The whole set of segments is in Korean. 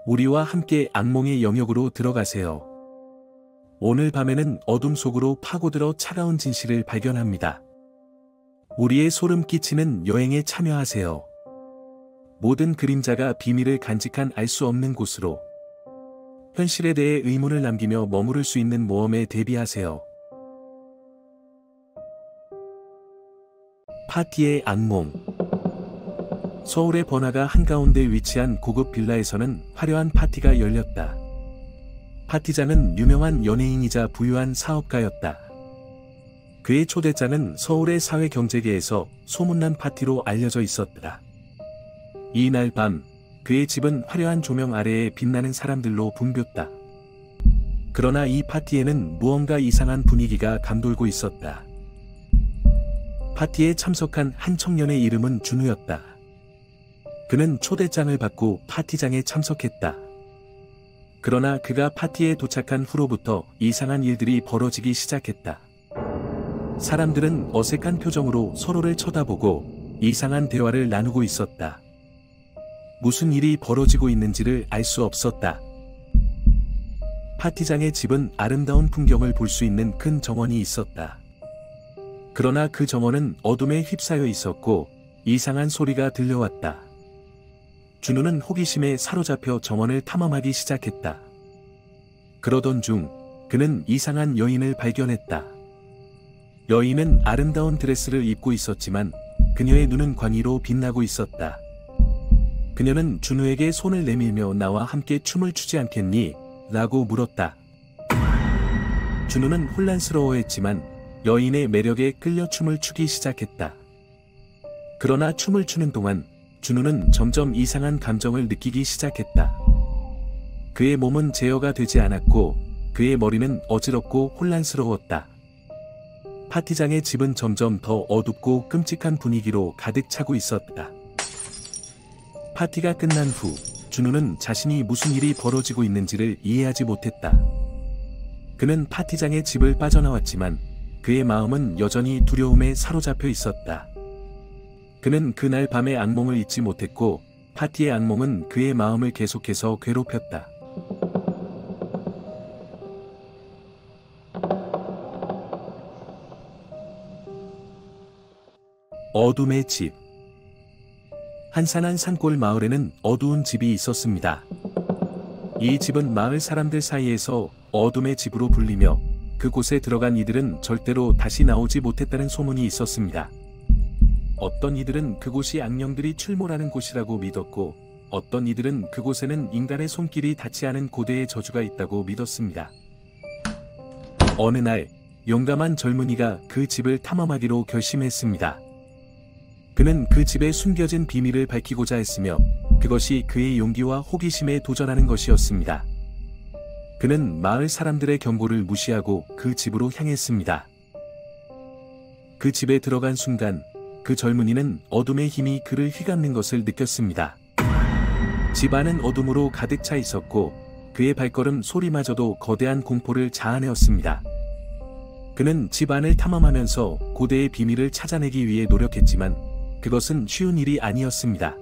우리와 함께 악몽의 영역으로 들어가세요. 오늘 밤에는 어둠 속으로 파고들어 차가운 진실을 발견합니다. 우리의 소름 끼치는 여행에 참여하세요. 모든 그림자가 비밀을 간직한 알 수 없는 곳으로 현실에 대해 의문을 남기며 머무를 수 있는 모험에 대비하세요. 파티의 악몽. 서울의 번화가 한가운데 위치한 고급 빌라에서는 화려한 파티가 열렸다. 파티자는 유명한 연예인이자 부유한 사업가였다. 그의 초대자는 서울의 사회경제계에서 소문난 파티로 알려져 있었다. 이날 밤, 그의 집은 화려한 조명 아래에 빛나는 사람들로 붐볐다. 그러나 이 파티에는 무언가 이상한 분위기가 감돌고 있었다. 파티에 참석한 한 청년의 이름은 준우였다. 그는 초대장을 받고 파티장에 참석했다. 그러나 그가 파티에 도착한 후로부터 이상한 일들이 벌어지기 시작했다. 사람들은 어색한 표정으로 서로를 쳐다보고 이상한 대화를 나누고 있었다. 무슨 일이 벌어지고 있는지를 알 수 없었다. 파티장의 집은 아름다운 풍경을 볼 수 있는 큰 정원이 있었다. 그러나 그 정원은 어둠에 휩싸여 있었고 이상한 소리가 들려왔다. 준우는 호기심에 사로잡혀 정원을 탐험하기 시작했다. 그러던 중 그는 이상한 여인을 발견했다. 여인은 아름다운 드레스를 입고 있었지만 그녀의 눈은 광의로 빛나고 있었다. 그녀는 준우에게 손을 내밀며 나와 함께 춤을 추지 않겠니? 라고 물었다. 준우는 혼란스러워했지만 여인의 매력에 끌려 춤을 추기 시작했다. 그러나 춤을 추는 동안 준우는 점점 이상한 감정을 느끼기 시작했다. 그의 몸은 제어가 되지 않았고 그의 머리는 어지럽고 혼란스러웠다. 파티장의 집은 점점 더 어둡고 끔찍한 분위기로 가득 차고 있었다. 파티가 끝난 후 준우는 자신이 무슨 일이 벌어지고 있는지를 이해하지 못했다. 그는 파티장의 집을 빠져나왔지만 그의 마음은 여전히 두려움에 사로잡혀 있었다. 그는 그날 밤의 악몽을 잊지 못했고 파티의 악몽은 그의 마음을 계속해서 괴롭혔다. 어둠의 집. 한산한 산골 마을에는 어두운 집이 있었습니다. 이 집은 마을 사람들 사이에서 어둠의 집으로 불리며 그곳에 들어간 이들은 절대로 다시 나오지 못했다는 소문이 있었습니다. 어떤 이들은 그곳이 악령들이 출몰하는 곳이라고 믿었고 어떤 이들은 그곳에는 인간의 손길이 닿지 않은 고대의 저주가 있다고 믿었습니다. 어느 날 용감한 젊은이가 그 집을 탐험하기로 결심했습니다. 그는 그 집에 숨겨진 비밀을 밝히고자 했으며 그것이 그의 용기와 호기심에 도전하는 것이었습니다. 그는 마을 사람들의 경고를 무시하고 그 집으로 향했습니다. 그 집에 들어간 순간 그 젊은이는 어둠의 힘이 그를 휘감는 것을 느꼈습니다. 집 안은 어둠으로 가득 차 있었고 그의 발걸음 소리마저도 거대한 공포를 자아내었습니다. 그는 집 안을 탐험하면서 고대의 비밀을 찾아내기 위해 노력했지만 그것은 쉬운 일이 아니었습니다.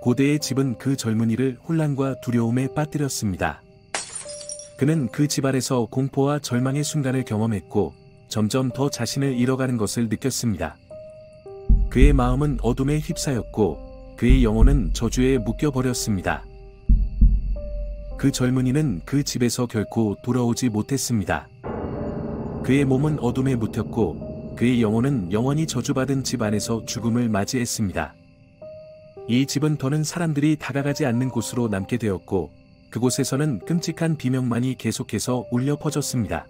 고대의 집은 그 젊은이를 혼란과 두려움에 빠뜨렸습니다. 그는 그 집 안에서 공포와 절망의 순간을 경험했고 점점 더 자신을 잃어가는 것을 느꼈습니다. 그의 마음은 어둠에 휩싸였고 그의 영혼은 저주에 묶여버렸습니다. 그 젊은이는 그 집에서 결코 돌아오지 못했습니다. 그의 몸은 어둠에 묻혔고 그의 영혼은 영원히 저주받은 집 안에서 죽음을 맞이했습니다. 이 집은 더는 사람들이 다가가지 않는 곳으로 남게 되었고 그곳에서는 끔찍한 비명만이 계속해서 울려 퍼졌습니다.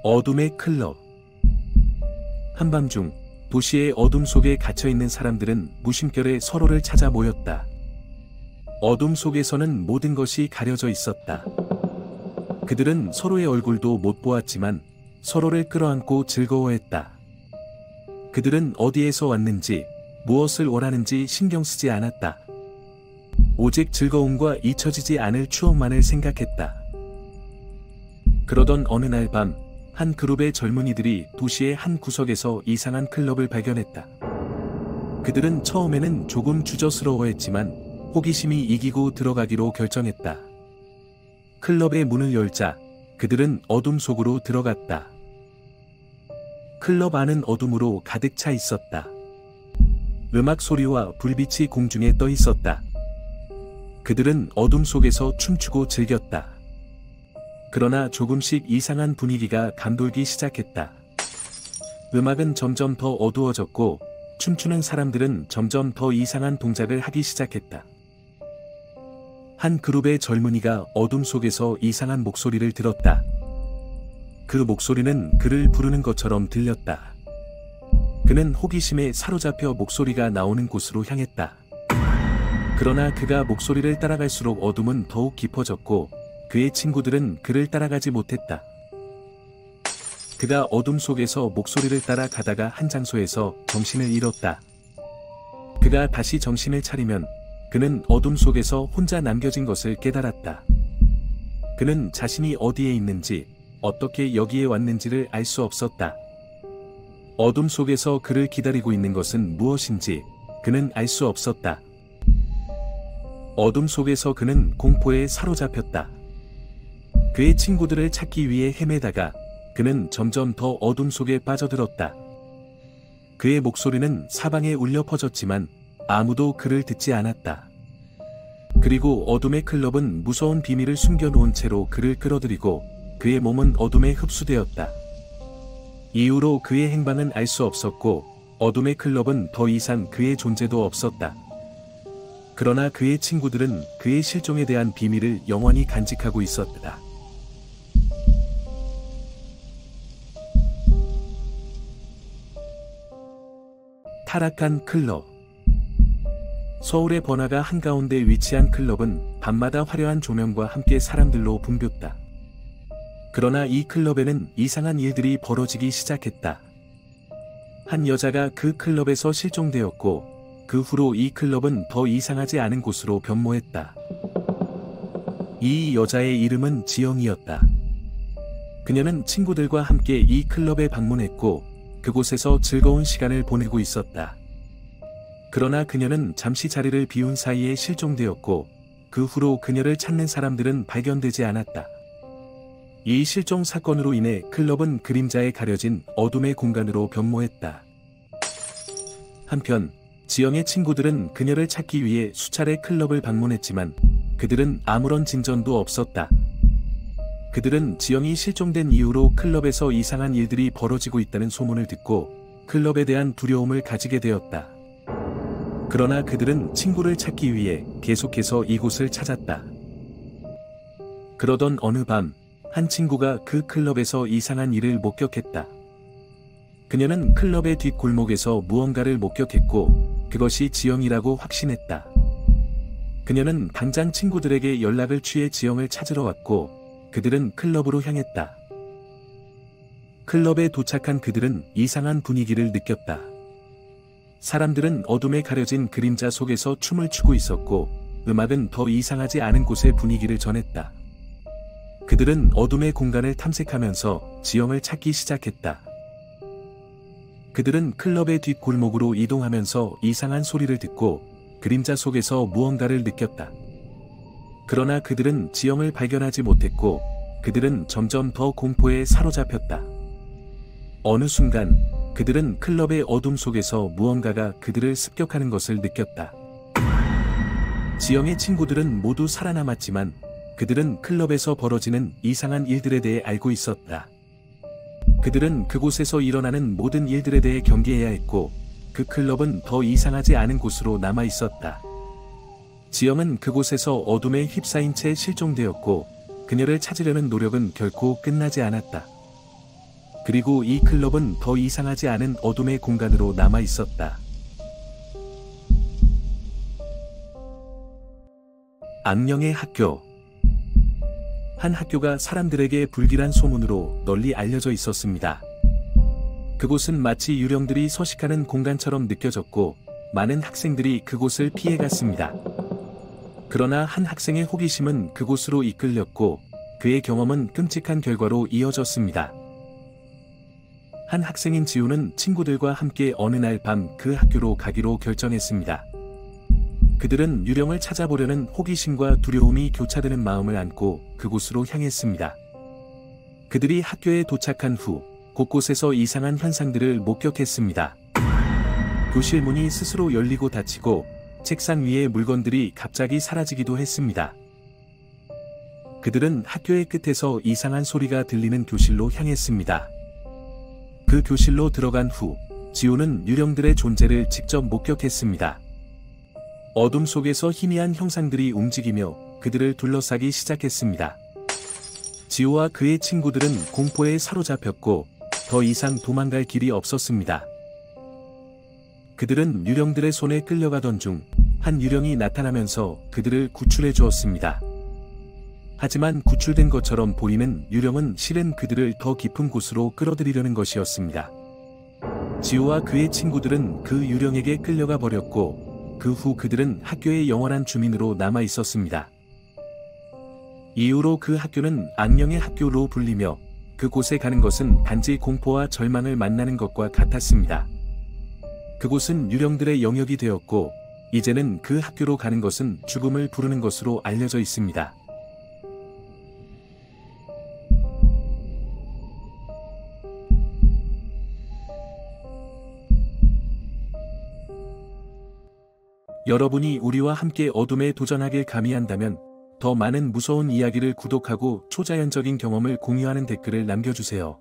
어둠의 클럽. 한밤중 도시의 어둠 속에 갇혀있는 사람들은 무심결에 서로를 찾아 모였다. 어둠 속에서는 모든 것이 가려져 있었다. 그들은 서로의 얼굴도 못 보았지만 서로를 끌어안고 즐거워했다. 그들은 어디에서 왔는지 무엇을 원하는지 신경 쓰지 않았다. 오직 즐거움과 잊혀지지 않을 추억만을 생각했다. 그러던 어느 날 밤 한 그룹의 젊은이들이 도시의 한 구석에서 이상한 클럽을 발견했다. 그들은 처음에는 조금 주저스러워했지만 호기심이 이기고 들어가기로 결정했다. 클럽의 문을 열자 그들은 어둠 속으로 들어갔다. 클럽 안은 어둠으로 가득 차 있었다. 음악 소리와 불빛이 공중에 떠 있었다. 그들은 어둠 속에서 춤추고 즐겼다. 그러나 조금씩 이상한 분위기가 감돌기 시작했다. 음악은 점점 더 어두워졌고 춤추는 사람들은 점점 더 이상한 동작을 하기 시작했다. 한 그룹의 젊은이가 어둠 속에서 이상한 목소리를 들었다. 그 목소리는 그를 부르는 것처럼 들렸다. 그는 호기심에 사로잡혀 목소리가 나오는 곳으로 향했다. 그러나 그가 목소리를 따라갈수록 어둠은 더욱 깊어졌고 그의 친구들은 그를 따라가지 못했다. 그가 어둠 속에서 목소리를 따라 가다가 한 장소에서 정신을 잃었다. 그가 다시 정신을 차리면 그는 어둠 속에서 혼자 남겨진 것을 깨달았다. 그는 자신이 어디에 있는지, 어떻게 여기에 왔는지를 알 수 없었다. 어둠 속에서 그를 기다리고 있는 것은 무엇인지 그는 알 수 없었다. 어둠 속에서 그는 공포에 사로잡혔다. 그의 친구들을 찾기 위해 헤매다가 그는 점점 더 어둠 속에 빠져들었다. 그의 목소리는 사방에 울려 퍼졌지만 아무도 그를 듣지 않았다. 그리고 어둠의 클럽은 무서운 비밀을 숨겨놓은 채로 그를 끌어들이고 그의 몸은 어둠에 흡수되었다. 이후로 그의 행방은 알 수 없었고 어둠의 클럽은 더 이상 그의 존재도 없었다. 그러나 그의 친구들은 그의 실종에 대한 비밀을 영원히 간직하고 있었다. 타락한 클럽. 서울의 번화가 한가운데 위치한 클럽은 밤마다 화려한 조명과 함께 사람들로 붐볐다. 그러나 이 클럽에는 이상한 일들이 벌어지기 시작했다. 한 여자가 그 클럽에서 실종되었고 그 후로 이 클럽은 더 이상하지 않은 곳으로 변모했다. 이 여자의 이름은 지영이었다. 그녀는 친구들과 함께 이 클럽에 방문했고 그곳에서 즐거운 시간을 보내고 있었다. 그러나 그녀는 잠시 자리를 비운 사이에 실종되었고 그 후로 그녀를 찾는 사람들은 발견되지 않았다. 이 실종 사건으로 인해 클럽은 그림자에 가려진 어둠의 공간으로 변모했다. 한편 지영의 친구들은 그녀를 찾기 위해 수차례 클럽을 방문했지만 그들은 아무런 진전도 없었다. 그들은 지영이 실종된 이후로 클럽에서 이상한 일들이 벌어지고 있다는 소문을 듣고 클럽에 대한 두려움을 가지게 되었다. 그러나 그들은 친구를 찾기 위해 계속해서 이곳을 찾았다. 그러던 어느 밤, 한 친구가 그 클럽에서 이상한 일을 목격했다. 그녀는 클럽의 뒷골목에서 무언가를 목격했고 그것이 지영이라고 확신했다. 그녀는 당장 친구들에게 연락을 취해 지영을 찾으러 왔고 그들은 클럽으로 향했다. 클럽에 도착한 그들은 이상한 분위기를 느꼈다. 사람들은 어둠에 가려진 그림자 속에서 춤을 추고 있었고 음악은 더 이상하지 않은 곳의 분위기를 전했다. 그들은 어둠의 공간을 탐색하면서 지영을 찾기 시작했다. 그들은 클럽의 뒷골목으로 이동하면서 이상한 소리를 듣고 그림자 속에서 무언가를 느꼈다. 그러나 그들은 지영을 발견하지 못했고 그들은 점점 더 공포에 사로잡혔다. 어느 순간 그들은 클럽의 어둠 속에서 무언가가 그들을 습격하는 것을 느꼈다. 지영의 친구들은 모두 살아남았지만 그들은 클럽에서 벌어지는 이상한 일들에 대해 알고 있었다. 그들은 그곳에서 일어나는 모든 일들에 대해 경계해야 했고 그 클럽은 더 이상하지 않은 곳으로 남아 있었다. 지영은 그곳에서 어둠에 휩싸인 채 실종되었고 그녀를 찾으려는 노력은 결코 끝나지 않았다. 그리고 이 클럽은 더 이상하지 않은 어둠의 공간으로 남아 있었다. 악령의 학교. 한 학교가 사람들에게 불길한 소문으로 널리 알려져 있었습니다. 그곳은 마치 유령들이 서식하는 공간처럼 느껴졌고 많은 학생들이 그곳을 피해갔습니다. 그러나 한 학생의 호기심은 그곳으로 이끌렸고 그의 경험은 끔찍한 결과로 이어졌습니다. 한 학생인 지우는 친구들과 함께 어느 날 밤 그 학교로 가기로 결정했습니다. 그들은 유령을 찾아보려는 호기심과 두려움이 교차되는 마음을 안고 그곳으로 향했습니다. 그들이 학교에 도착한 후 곳곳에서 이상한 현상들을 목격했습니다. 교실 문이 스스로 열리고 닫히고 책상 위의 물건들이 갑자기 사라지기도 했습니다. 그들은 학교의 끝에서 이상한 소리가 들리는 교실로 향했습니다. 그 교실로 들어간 후 지우는 유령들의 존재를 직접 목격했습니다. 어둠 속에서 희미한 형상들이 움직이며 그들을 둘러싸기 시작했습니다. 지우와 그의 친구들은 공포에 사로잡혔고 더 이상 도망갈 길이 없었습니다. 그들은 유령들의 손에 끌려가던 중 한 유령이 나타나면서 그들을 구출해 주었습니다. 하지만 구출된 것처럼 보이는 유령은 실은 그들을 더 깊은 곳으로 끌어들이려는 것이었습니다. 지우와 그의 친구들은 그 유령에게 끌려가 버렸고 그 후 그들은 학교의 영원한 주민으로 남아 있었습니다. 이후로 그 학교는 악령의 학교로 불리며 그곳에 가는 것은 단지 공포와 절망을 만나는 것과 같았습니다. 그곳은 유령들의 영역이 되었고 이제는 그 학교로 가는 것은 죽음을 부르는 것으로 알려져 있습니다. 여러분이 우리와 함께 어둠에 도전하길 감히한다면 더 많은 무서운 이야기를 구독하고 초자연적인 경험을 공유하는 댓글을 남겨주세요.